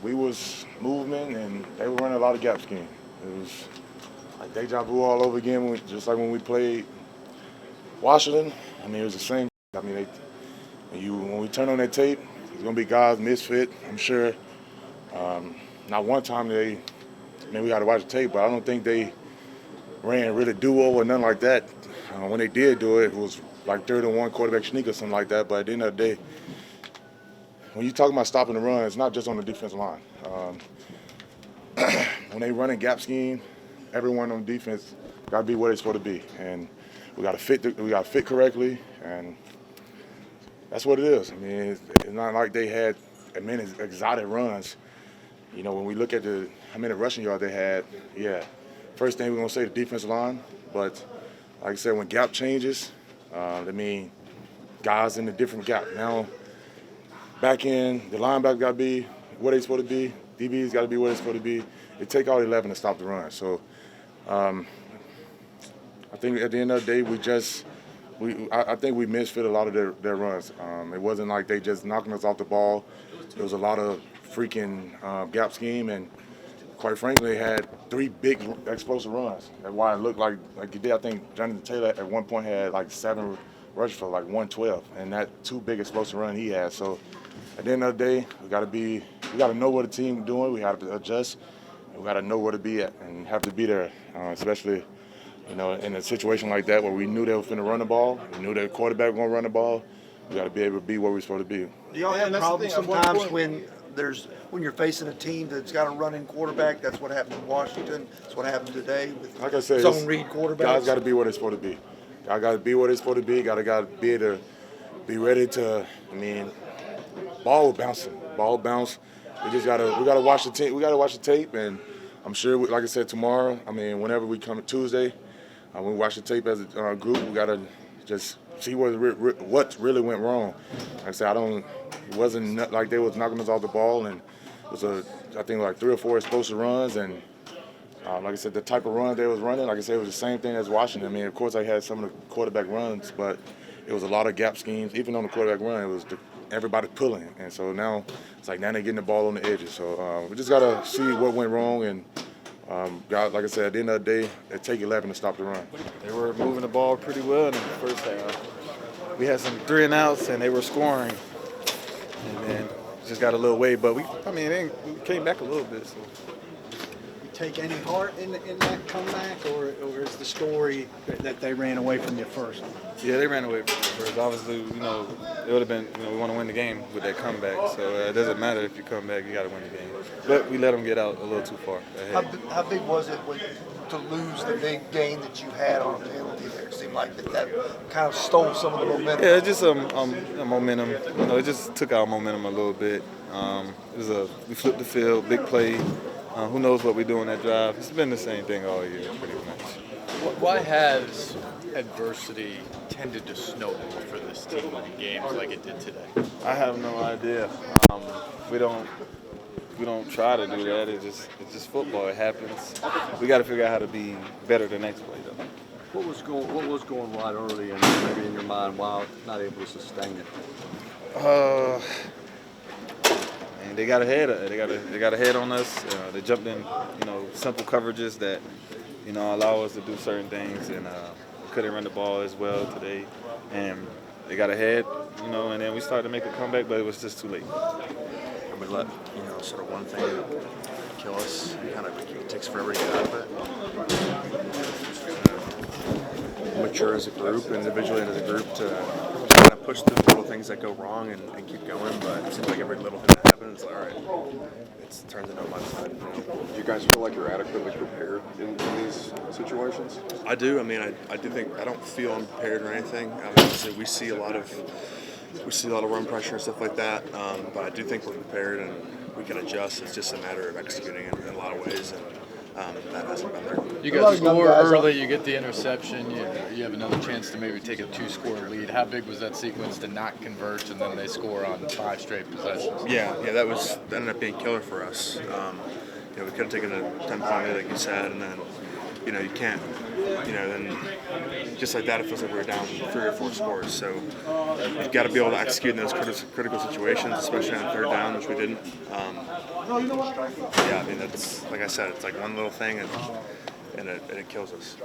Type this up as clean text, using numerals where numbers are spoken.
we was moving and they were running a lot of gap scheme. It was like deja vu all over again, just like when we played Washington. I mean, it was the same. I mean, when we turn on that tape, it's gonna be guys misfit. I'm sure. Not one time we got to watch the tape, but I don't think they ran really do-over or nothing like that. When they did do it, it was like 3rd-and-1 quarterback sneak or something like that. But at the end of the day, when you talk about stopping the run, it's not just on the defensive line. When they run a gap scheme, everyone on defense got to be where they're supposed to be, and we got to fit correctly, and that's what it is. I mean, it's not like they had many exotic runs. You know, when we look at how many rushing yards they had, yeah. First thing we're gonna say the defensive line, but like I said, when gap changes, I mean, guys in a different gap. Now, back in, the linebackers got to be where they're supposed to be. DBs got to be where they're supposed to be. It take all 11 to stop the run. So, I think at the end of the day, I think we misfit a lot of their runs. It wasn't like they just knocking us off the ball. There was a lot of freaking gap scheme, and quite frankly, they had 3 big explosive runs. That's why it looked like he did. I think Jonathan Taylor at one point had like 7 rushes for like 112, and that 2 big explosive run he had. So at the end of the day, we got to know what the team is doing. We have to adjust. We got to know where to be at and have to be there, especially in a situation like that where we knew they were going to run the ball. We knew their quarterback was going to run the ball. We got to be able to be where we're supposed to be. Do y'all have problems sometimes when you're facing a team that's got a running quarterback? That's what happened in Washington. That's what happened today with like I said, zone read quarterbacks. Guys got to be where they're supposed to be. Guys got to be where they're supposed to be. Got to be able to be ready to. I mean, ball bounce. We gotta watch the tape. We gotta watch the tape, and I'm sure, like I said, tomorrow. I mean, whenever we come Tuesday, when we watch the tape as a group, we gotta just see what really went wrong. Like I said, it wasn't like they was knocking us off the ball, and it was I think like 3 or 4 explosive runs, and like I said, the type of run they was running, like I said, it was the same thing as Washington. I mean, of course, I had some of the quarterback runs, but it was a lot of gap schemes. Even on the quarterback run, it was everybody pulling, and so now it's like now they're getting the ball on the edges. So we just gotta see what went wrong, and like I said, at the end of the day, it take 11 to stop the run. They were moving the ball pretty well in the first half. We had some 3 and outs, and they were scoring, and then just got a little way. But we came back a little bit. So. Take any heart in that comeback, or is the story that they ran away from you first? Yeah, they ran away from you first. Obviously, it would have been, we want to win the game with that comeback. So it doesn't matter if you come back, you got to win the game. But we let them get out a little too far ahead. How big was it to lose the big gain that you had on a penalty there? It seemed like that kind of stole some of the momentum. Yeah, it's just a momentum. It just took our momentum a little bit. We flipped the field, big play. Who knows what we do on that drive? It's been the same thing all year, pretty much. Why has adversity tended to snowball for this team in games like it did today? I have no idea. We don't try to do that. It's just football. It happens. We got to figure out how to be better the next play, though. What was going right early, and maybe in your mind, why not able to sustain it? And they got ahead. They got ahead on us. They jumped in, simple coverages that, allow us to do certain things, and we couldn't run the ball as well today. And they got ahead, and then we started to make a comeback, but it was just too late. And we let, sort of one thing kill us. It takes forever to get out of it. Mature as a group, individually and as a group, to kind of push through the little things that go wrong and keep going. But it seems like every little thing that happens, it's like, all right, it turns into a mudslide. Do you guys feel like you're adequately prepared in these situations? I do. I mean, I do think I don't feel unprepared or anything. Obviously, we see a lot of run pressure and stuff like that. But I do think we're prepared and we can adjust. It's just a matter of executing in a lot of ways. And that hasn't been there. You guys score early, you get the interception, you have another chance to maybe take a 2-score lead. How big was that sequence to not convert and then they score on 5 straight possessions? Yeah, that ended up being killer for us. We could have taken a 10-point lead, like you said, and then you know, you can't, you know, then just like that, it feels like we were down 3 or 4 scores. So you've got to be able to execute in those critical situations, especially on 3rd down, which we didn't. Yeah, I mean, that's, like I said, it's like one little thing and it kills us.